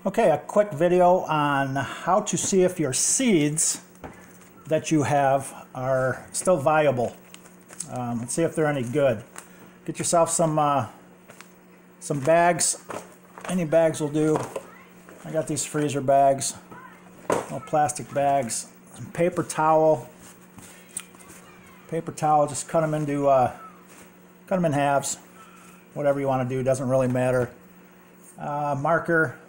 Okay, a quick video on how to see if your seeds that you have are still viable. Let's see if they're any good. Get yourself some bags. Any bags will do. I got these freezer bags, no plastic bags. Some paper towel. Paper towel. Just cut them in halves. Whatever you want to do, doesn't really matter. Marker.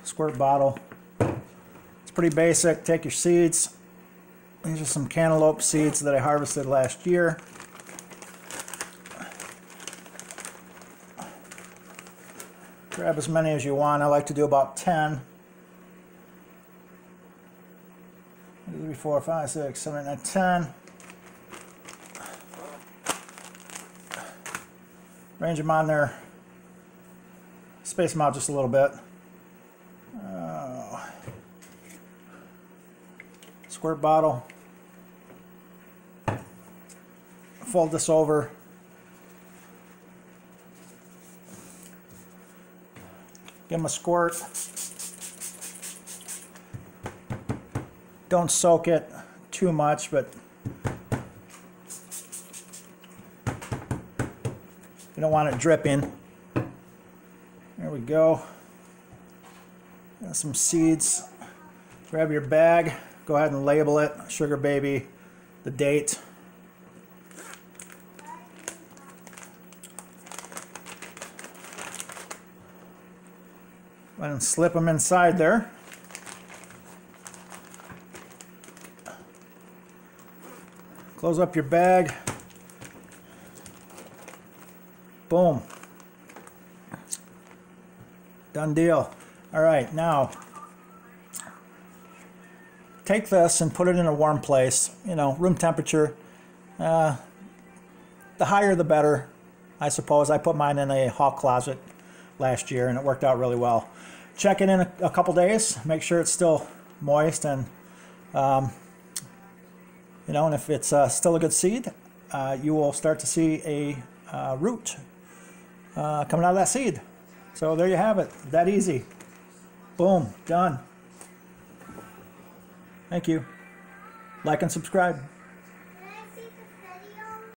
Squirt bottle. It's pretty basic. Take your seeds. These are some cantaloupe seeds that I harvested last year. Grab as many as you want. I like to do about 10. 1, 2, 3, 4, 5, 6, 7, 8, 9, 10. Range them on there. Space them out just a little bit. Squirt bottle. Fold this over. Give them a squirt. Don't soak it too much, but you don't want it dripping. There we go. Got some seeds. Grab your bag. Go ahead and label it. Sugar Baby, the date. Go ahead and slip them inside there. Close up your bag. Boom. Done deal. All right, now take this and put it in a warm place, room temperature. The higher the better, I suppose. I put mine in a hall closet last year and it worked out really well. Check it in a couple days, make sure it's still moist, and and if it's still a good seed, you will start to see a root coming out of that seed. So there you have it, that easy. Boom, done. Thank you. Like and subscribe.